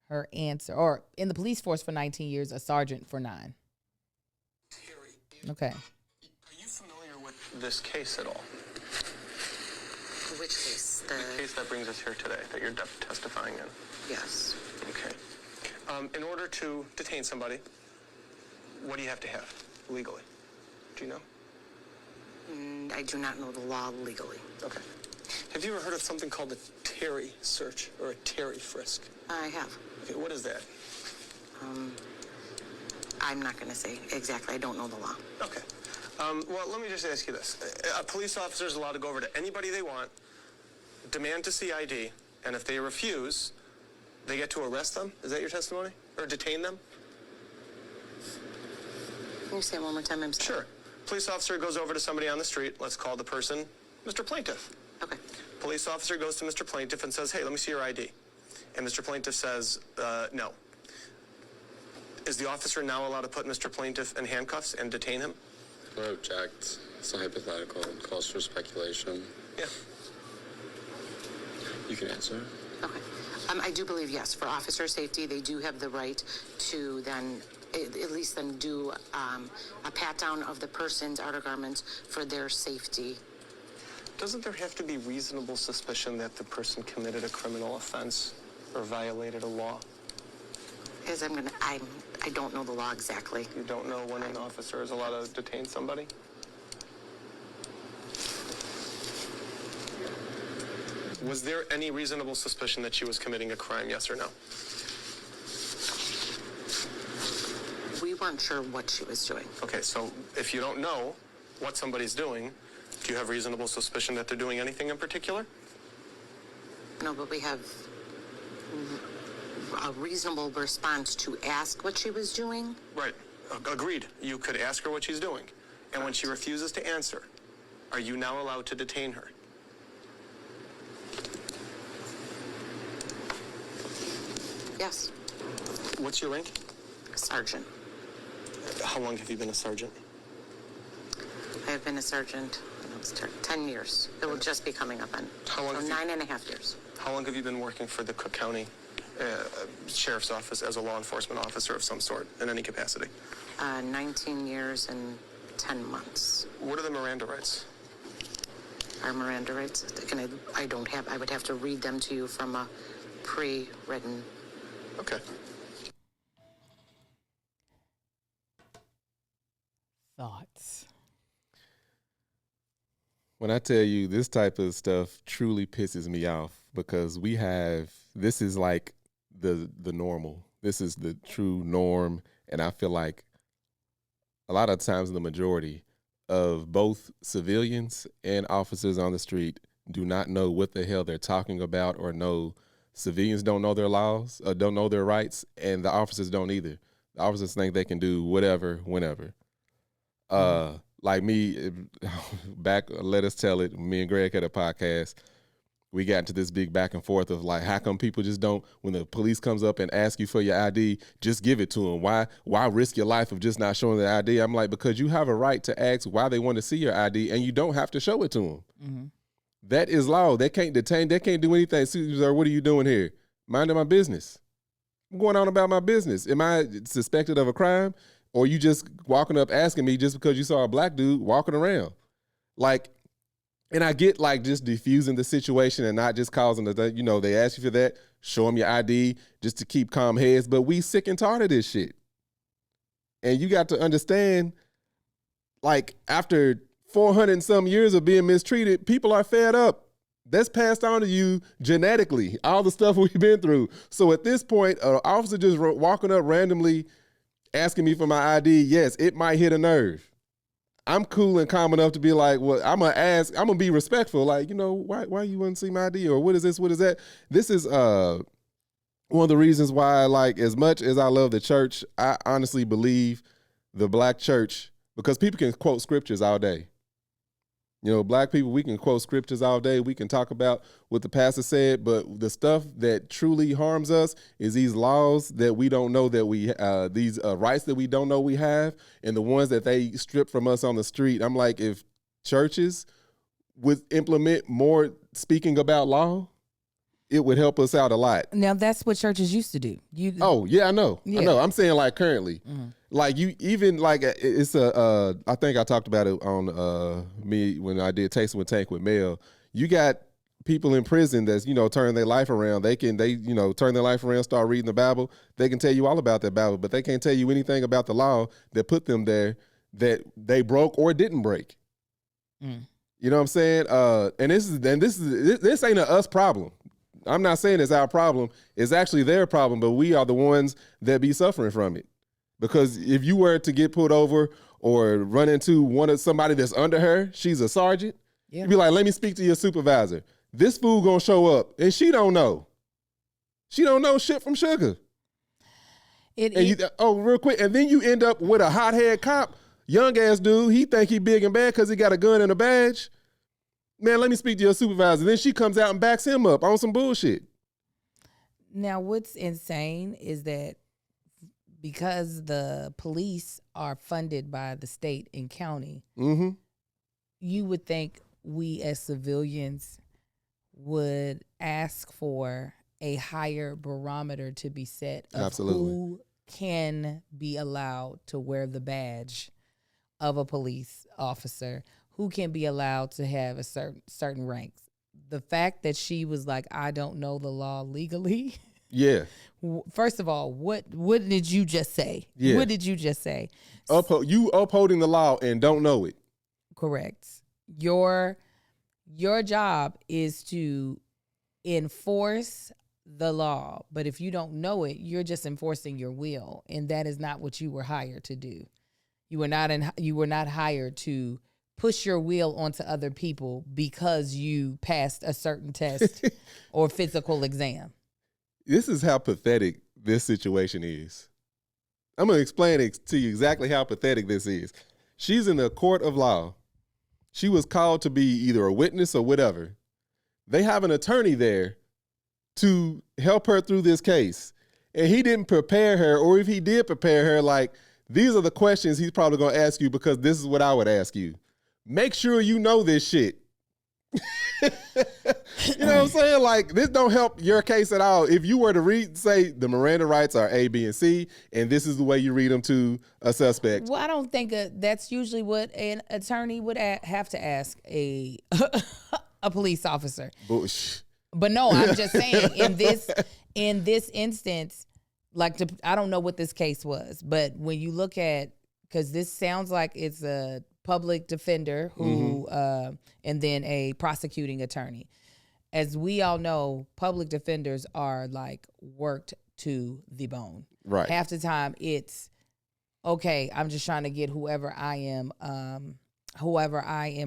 her answer, or in the police force for 19 years, a sergeant for 9. Okay. Are you familiar with this case at all? Which case? The case that brings us here today, that you're testifying in? Yes. Okay. In order to detain somebody, what do you have to have legally? Do you know? I do not know the law legally. Okay. Have you ever heard of something called a Terry search or a Terry frisk? I have. Okay, what is that? I'm not going to say exactly. I don't know the law. Okay. Well, let me just ask you this. A police officer is allowed to go over to anybody they want, demand to see ID, and if they refuse, they get to arrest them? Is that your testimony? Or detain them? Can you say it one more time? I'm sorry. Sure. Police officer goes over to somebody on the street. Let's call the person Mr. Plaintiff. Okay. Police officer goes to Mr. Plaintiff and says, hey, let me see your ID. And Mr. Plaintiff says, no. Is the officer now allowed to put Mr. Plaintiff in handcuffs and detain him? I object. It's a hypothetical. It calls for speculation. Yeah. You can answer. Okay. I do believe, yes, for officer safety, they do have the right to then at least then do a pat down of the person's outer garments for their safety. Doesn't there have to be reasonable suspicion that the person committed a criminal offense or violated a law? As I don't know the law exactly. You don't know when an officer is allowed to detain somebody? Was there any reasonable suspicion that she was committing a crime, yes or no? We weren't sure what she was doing. Okay, so if you don't know what somebody's doing, do you have reasonable suspicion that they're doing anything in particular? No, but we have a reasonable response to ask what she was doing. Right. Agreed. You could ask her what she's doing. And when she refuses to answer, are you now allowed to detain her? Yes. What's your rank? Sergeant. How long have you been a sergeant? I've been a sergeant 10 years. It will just be coming up on. How long? So 9.5 years. How long have you been working for the Cook County Sheriff's Office as a law enforcement officer of some sort in any capacity? 19 years and 10 months. What are the Miranda rights? Our Miranda rights. I would have to read them to you from a pre-written. Okay. Thoughts? When I tell you this type of stuff truly pisses me off because this is like the normal. This is the true norm. And I feel like a lot of times the majority of both civilians and officers on the street do not know what the hell they're talking about or know. Civilians don't know their laws, don't know their rights, and the officers don't either. The officers think they can do whatever, whenever. Like me, back, let us tell it, me and Greg had a podcast. We got into this big back and forth of like, how come people just don't, when the police comes up and ask you for your ID, just give it to them? Why risk your life of just not showing the ID? I'm like, because you have a right to ask why they want to see your ID, and you don't have to show it to them. Mm-hmm. That is law. They can't detain. They can't do anything. Sir, what are you doing here? Minding my business. I'm going on about my business. Am I suspected of a crime? Or you just walking up asking me just because you saw a black dude walking around? Like, and I get like just diffusing the situation and not just causing they ask you for that, show them your ID just to keep calm heads. But we sick and tired of this shit. And you got to understand, like, after 400 and some years of being mistreated, people are fed up. That's passed on to you genetically, all the stuff we've been through. So at this point, an officer just walking up randomly asking me for my ID, yes, it might hit a nerve. I'm cool and calm enough to be like, well, I'm going to ask, I'm going to be respectful. Like, why you wouldn't see my ID? Or what is this? What is that? This is one of the reasons why, like, as much as I love the church, I honestly believe the black church, because people can quote scriptures all day. Black people, we can quote scriptures all day. We can talk about what the pastor said, but the stuff that truly harms us is these laws that we don't know that these rights that we don't know we have, and the ones that they strip from us on the street. I'm like, if churches would implement more speaking about law, it would help us out a lot. Now, that's what churches used to do. Oh, yeah, I know. Yeah. I know. I'm saying, like, currently. Mm-hmm. Like, you even, like, it's I think I talked about it on me when I did Tasting with Tank with Mel. You got people in prison that's, turn their life around. They turn their life around, start reading the Bible. They can tell you all about that Bible, but they can't tell you anything about the law that put them there that they broke or didn't break. Mm. You know what I'm saying? And this ain't a us problem. I'm not saying it's our problem. It's actually their problem, but we are the ones that be suffering from it. Because if you were to get pulled over or run into somebody that's under her, she's a sergeant, you'd be like, let me speak to your supervisor. This fool gonna show up, and she don't know. She don't know shit from sugar. Real quick, and then you end up with a hothead cop, young ass dude. He think he big and bad because he got a gun and a badge. Man, let me speak to your supervisor. Then she comes out and backs him up on some bullshit. Now, what's insane is that because the police are funded by the state and county, mm-hmm. you would think we as civilians would ask for a higher barometer to be set of Absolutely. Who can be allowed to wear the badge of a police officer, who can be allowed to have a certain ranks. The fact that she was like, I don't know the law legally. Yeah. First of all, what did you just say? Yeah. What did you just say? You upholding the law and don't know it. Correct. Your job is to enforce the law, but if you don't know it, you're just enforcing your will, and that is not what you were hired to do. You were not hired to push your will onto other people because you passed a certain test or physical exam. This is how pathetic this situation is. I'm going to explain it to you exactly how pathetic this is. She's in the court of law. She was called to be either a witness or whatever. They have an attorney there to help her through this case. And he didn't prepare her, or if he did prepare her, like, these are the questions he's probably going to ask you because this is what I would ask you. make sure you know this shit. You know what I'm saying? Like, this don't help your case at all. If you were to say the Miranda rights are A, B, and C, and this is the way you read them to a suspect. Well, I don't think that's usually what an attorney would have to ask a a police officer. Bush. But no, I'm just saying in this instance, like I don't know what this case was, but when you look at, because this sounds like it's a public defender who and then a prosecuting attorney. As we all know, public defenders are like worked to the bone. Right. Half the time it's okay, I'm just trying to get whoever I am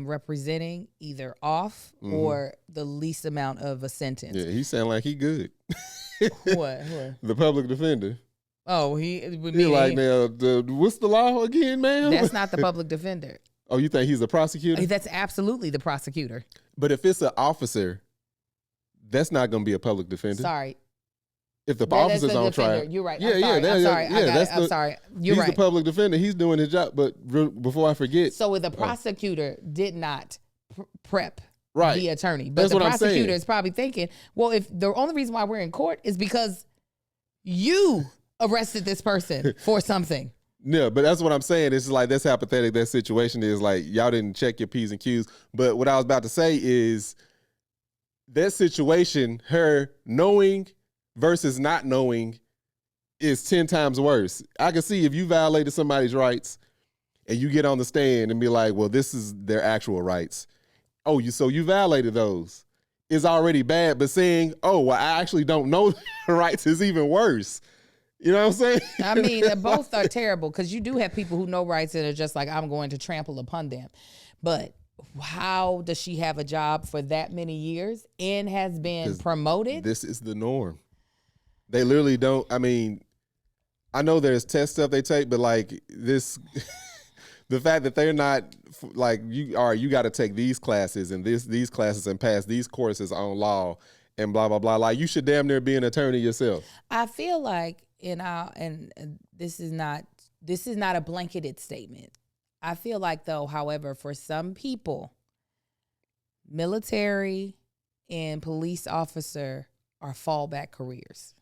representing either off or the least amount of a sentence. Yeah, he sound like he good. What? The public defender. Oh, He like, now, what's the law again, man? that's not the public defender. Oh, you think he's the prosecutor? That's absolutely the prosecutor. But if it's an officer, that's not going to be a public defender. Sorry. If the That's officer's the on defender. trial. You're right. Yeah, I'm sorry. I'm sorry. You're he's right. the public defender. He's doing his job. But before I forget. So the prosecutor did not prep Right. the attorney. But That's the what I'm saying. prosecutor is probably thinking, well, if the only reason why we're in court is because you arrested this person for something. Yeah, but that's what I'm saying. It's like, that's how pathetic that situation is. Like, y'all didn't check your P's and Q's. But what I was about to say is that situation, her knowing versus not knowing, is 10 times worse. I can see if you violated somebody's rights and you get on the stand and be like, well, this is their actual rights. Oh, so you violated those. Is already bad, but saying, oh, well, I actually don't know the rights is even worse. You know what I'm saying? I mean, both are terrible because you do have people who know rights and are just like, I'm going to trample upon them. But how does she have a job for that many years and has been promoted? This is the norm. They literally don't. I mean, I know there's test stuff they take, but like this, the fact that they're not like, you got to take these classes and these classes and pass these courses on law and blah, blah, blah. Like, you should damn near be an attorney yourself. I feel like this is not a blanketed statement. I feel like, though, however, for some people, military and police officer are fallback careers.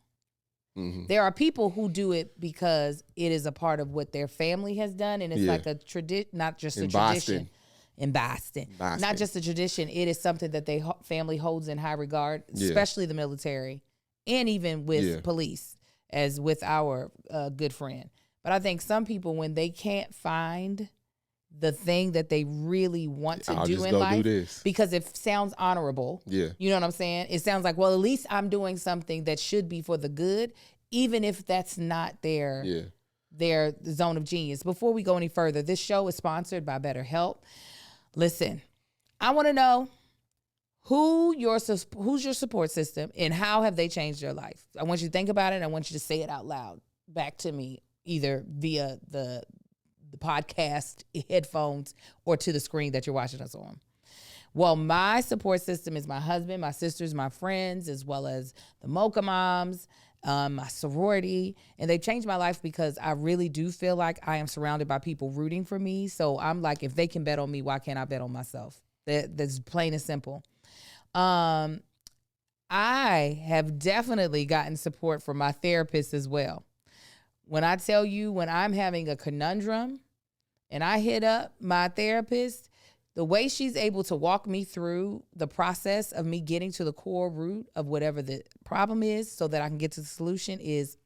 Mm-hmm. There are people who do it because it is a part of what their family has done, and it's like a tradition, not just a tradition. In Boston. Not just a tradition. It is something that they family holds in high regard, especially the military, and even with police, as with our good friend. But I think some people, when they can't find the thing that they really want to do in life, because it sounds honorable, you know what I'm saying? It sounds like, well, at least I'm doing something that should be for the good, even if that's not their zone of genius. Before we go any further, this show is sponsored by BetterHelp. Listen, I want to know who's your support system and how have they changed your life. I want you to think about it. And I want you to say it out loud back to me, either via the podcast headphones or to the screen that you're watching us on. Well, my support system is my husband, my sisters, my friends, as well as the Mocha Moms, my sorority, and they've changed my life because I really do feel like I am surrounded by people rooting for me. So I'm like, if they can bet on me, why can't I bet on myself? That's plain and simple. I have definitely gotten support from my therapist as well. When I tell you, when I'm having a conundrum and I hit up my therapist, the way she's able to walk me through the process of me getting to the core root of whatever the problem is so that I can get to the solution is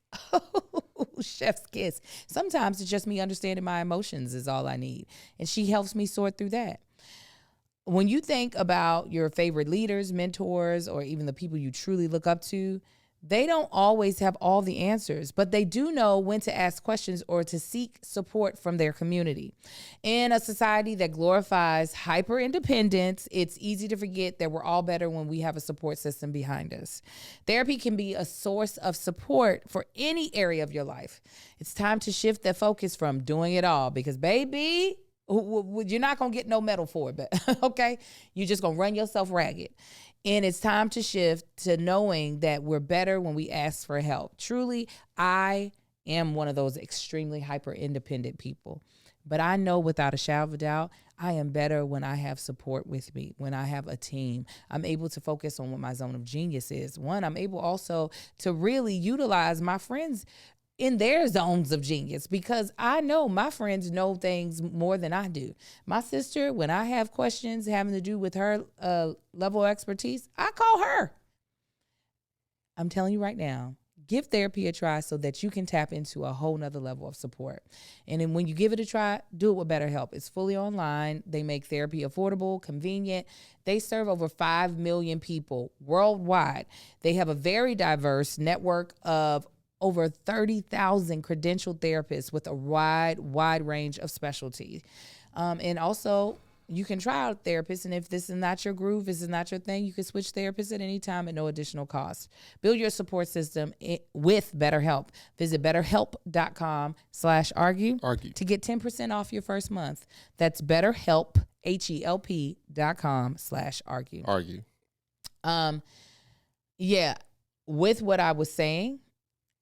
chef's kiss. Sometimes it's just me understanding my emotions is all I need. And she helps me sort through that. When you think about your favorite leaders, mentors, or even the people you truly look up to, they don't always have all the answers, but they do know when to ask questions or to seek support from their community. In a society that glorifies hyper-independence, it's easy to forget that we're all better when we have a support system behind us. Therapy can be a source of support for any area of your life. It's time to shift the focus from doing it all because, baby, you're not going to get no medal for it, but okay? You're just going to run yourself ragged. And it's time to shift to knowing that we're better when we ask for help. Truly, I am one of those extremely hyper-independent people. But I know without a shadow of a doubt, I am better when I have support with me, when I have a team. I'm able to focus on what my zone of genius is. One, I'm able also to really utilize my friends in their zones of genius, because I know my friends know things more than I do. My sister, when I have questions having to do with her level of expertise, I call her. I'm telling you right now, give therapy a try so that you can tap into a whole nother level of support. And then when you give it a try, do it with BetterHelp. It's fully online. They make therapy affordable, convenient. They serve over 5 million people worldwide. They have a very diverse network of over 30,000 credentialed therapists with a wide range of specialties. And also, you can try out therapists, and if this is not your groove, this is not your thing, you can switch therapists at any time at no additional cost. Build your support system with BetterHelp. Visit BetterHelp.com/argue to get 10% off your first month. That's BetterHelp, HELP.com/argue. Yeah, with what I was saying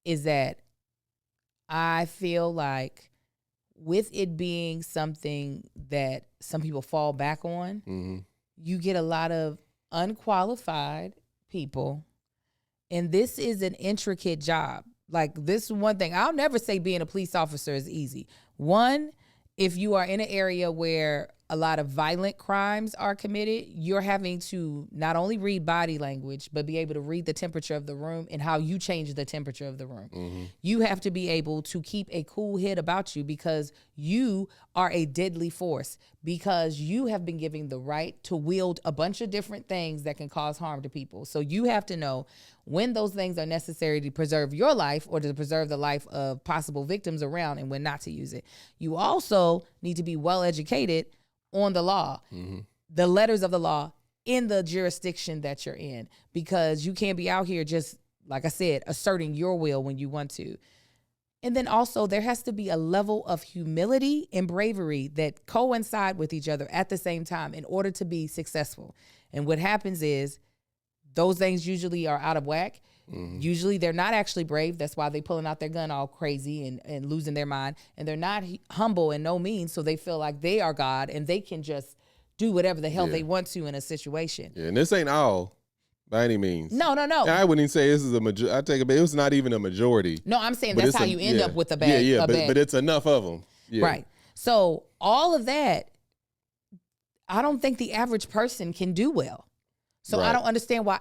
is that I feel like with it being something that some people fall back on, you get a lot of unqualified people. And this is an intricate job. Like, this one thing, I'll never say being a police officer is easy. One, if you are in an area where a lot of violent crimes are committed, you're having to not only read body language, but be able to read the temperature of the room and how you change the temperature of the room. You have to be able to keep a cool head about you, because you are a deadly force, because you have been given the right to wield a bunch of different things that can cause harm to people. So you have to know when those things are necessary to preserve your life or to preserve the life of possible victims around, and when not to use it. You also need to be well educated on the law, the letters of the law in the jurisdiction that you're in, because you can't be out here just, like I said, asserting your will when you want to. And then also there has to be a level of humility and bravery that coincide with each other at the same time in order to be successful. And what happens is those things usually are out of whack. Usually they're not actually brave. That's why they pulling out their gun all crazy and losing their mind. And they're not humble in no means. So they feel like they are God and they can just do whatever the hell they want to in a situation. Yeah, and this ain't all by any means. No. And I wouldn't even say this is a majority. I take it, but it was not even a majority. No, I'm saying that's how you end up with a bad. But it's enough of them. Yeah. Right. So all of that, I don't think the average person can do well. So I don't understand why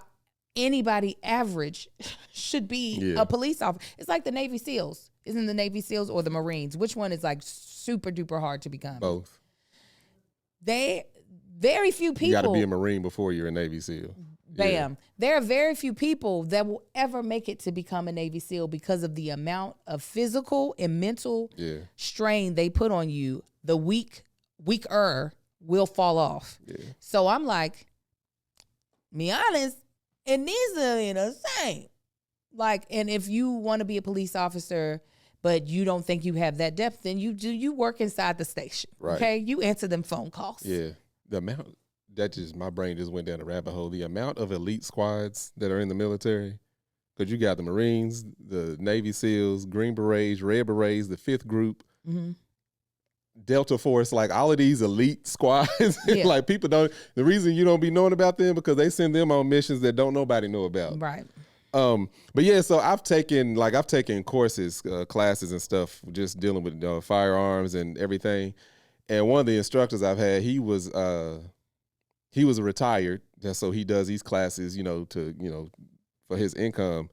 anybody average should be a police officer. It's like the Navy SEALs. Isn't the Navy SEALs or the Marines? Which one is like super duper hard to become? Both. Very few people. You got to be a Marine before you're a Navy SEAL. Bam. Yeah. There are very few people that will ever make it to become a Navy SEAL because of the amount of physical and mental strain they put on you. The weaker will fall off. Yeah. So I'm like, be honest, it needs to be the same. Like, and if you want to be a police officer, but you don't think you have that depth, then you work inside the station. Right. Okay? You answer them phone calls. Yeah. The amount, my brain just went down a rabbit hole. The amount of elite squads that are in the military, because you got the Marines, the Navy SEALs, Green Berets, Red Berets, the 5th Group, Delta Force, like all of these elite squads. Like people don't, the reason you don't be knowing about them because they send them on missions that don't nobody know about. Right. But yeah, so I've taken courses, classes and stuff, just dealing with firearms and everything. And one of the instructors I've had, he was retired, so he does these classes, for his income.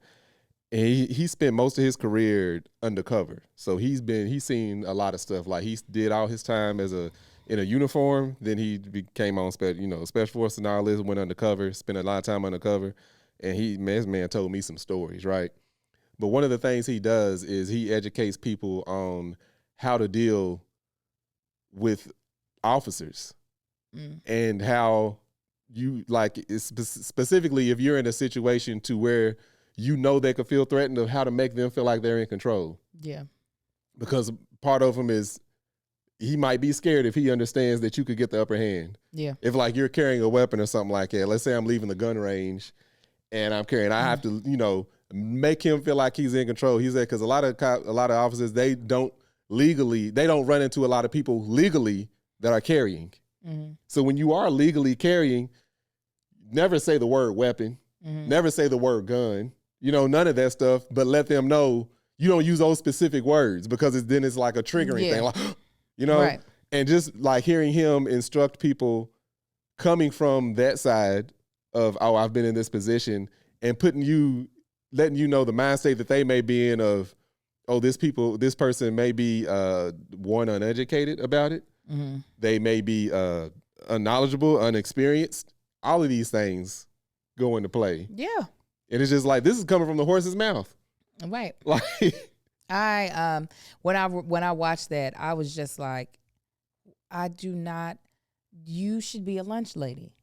And he spent most of his career undercover. So he's seen a lot of stuff. Like he did all his time in a uniform. Then he became on special forces and all this, went undercover, spent a lot of time undercover. And this man told me some stories, right? But one of the things he does is he educates people on how to deal with officers and how you, like, specifically if you're in a situation to where they could feel threatened, of how to make them feel like they're in control. Yeah. Because part of him is he might be scared if he understands that you could get the upper hand. Yeah. If like you're carrying a weapon or something like that, let's say I'm leaving the gun range and I'm carrying, I have to, make him feel like he's in control. He said, because a lot of officers, they don't legally, they don't run into a lot of people legally that are carrying. Mm-hmm. So when you are legally carrying, never say the word weapon, never say the word gun, none of that stuff, but let them know you don't use those specific words because then it's like a triggering thing, like, Right. and just like hearing him instruct people coming from that side of, oh, I've been in this position, and letting you know the mind state that they may be in of, oh, this person may be one, uneducated about it. Mm-hmm. They may be unknowledgeable, unexperienced. All of these things go into play. Yeah. And it's just like, this is coming from the horse's mouth. Right. Like, when I watched that, I was just like, you should be a lunch lady.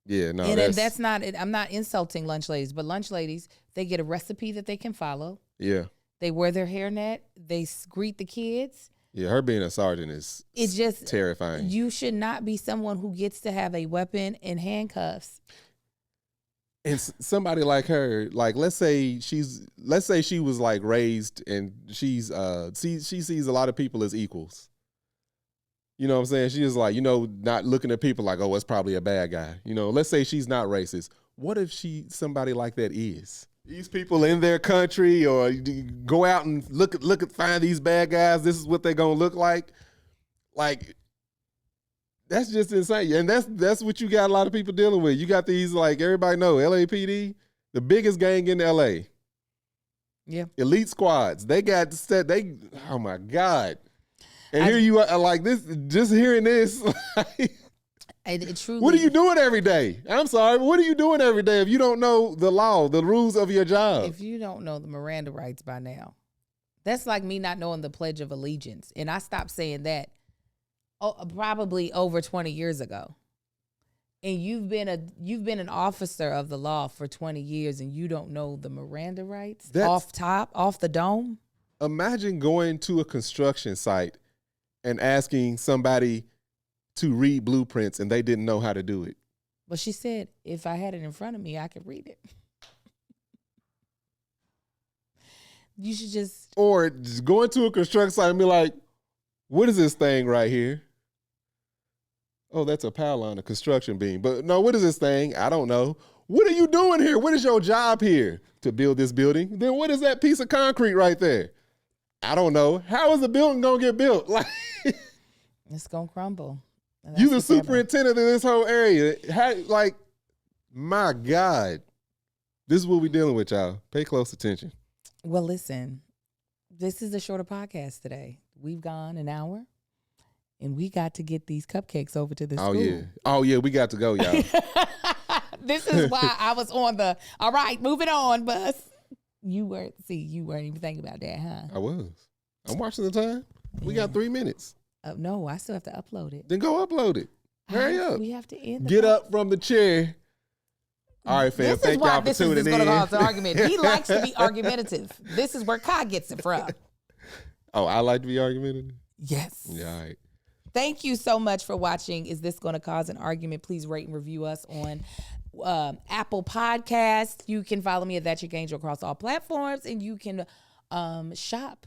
yeah, no, And that's not, I'm not insulting lunch ladies, but lunch ladies, they get a recipe that they can follow. yeah. They wear their hairnet. They greet the kids. Yeah, her being a sergeant is It's just terrifying. You should not be someone who gets to have a weapon and handcuffs. And somebody like her, like let's say she was like raised and she sees a lot of people as equals. You know what I'm saying? She is like, not looking at people like, oh, it's probably a bad guy. Let's say she's not racist. What if somebody like that is? These people in their country, or go out and find these bad guys. This is what they're gonna look like. Like, that's just insane. And that's what you got a lot of people dealing with. You got these, like, everybody know, LAPD, the biggest gang in LA. Yeah. Elite squads. They got set. Oh my God. And here you are, like this, just hearing this. It truly. What are you doing every day? I'm sorry, but what are you doing every day if you don't know the law, the rules of your job? If you don't know the Miranda rights by now, that's like me not knowing the Pledge of Allegiance. And I stopped saying that probably over 20 years ago. And you've been an officer of the law for 20 years and you don't know the Miranda rights off the dome? Imagine going to a construction site and asking somebody to read blueprints and they didn't know how to do it. But she said, if I had it in front of me, I could read it. You should just... Or just go into a construction site and be like, what is this thing right here? Oh, that's a pylon, a construction beam. But no, what is this thing? I don't know. What are you doing here? What is your job here? To build this building? Then what is that piece of concrete right there? I don't know. How is the building going to get built? Like, it's going to crumble. You the superintendent of this whole area. My God. This is what we're dealing with, y'all. Pay close attention. Well, listen, this is a shorter podcast today. We've gone an hour, and we got to get these cupcakes over to the school. Oh, yeah, we got to go, y'all. This is why I was on the, all right, moving on, bus. You weren't even thinking about that, huh? I was. I'm watching the time. We got 3 minutes. No, I still have to upload it. Then go upload it. Hurry up. We have to end. Get up from the chair. All right, fam. Thank y'all for tuning in. This is going to cause an argument. He likes to be argumentative. This is where Kai gets it from. Oh, I like to be argumentative? Yes. Yeah, all right. Thank you so much for watching. Is This Going to Cause an Argument? Please rate and review us on Apple Podcasts. You can follow me at That's Your Angel across all platforms, and you can shop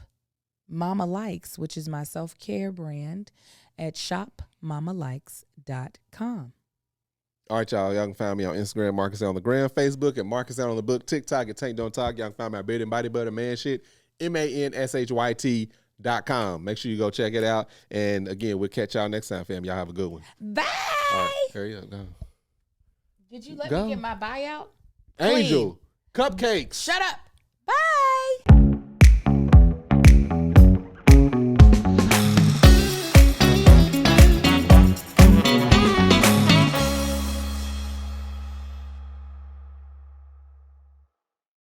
Mama Likes, which is my self-care brand, at shopmamalikes.com. All right, y'all. Y'all can find me on Instagram, Marcus on the gram, Facebook at Marcus on the book, TikTok at Tank Don't Talk. Y'all can find me at Beard and Body Butter Man Shit, MANSHYT.com. Make sure you go check it out. And again, we'll catch y'all next time, fam. Y'all have a good one. Bye. All right, hurry up. Go. Did you let me get my buyout? Angel, cupcakes. Shut up.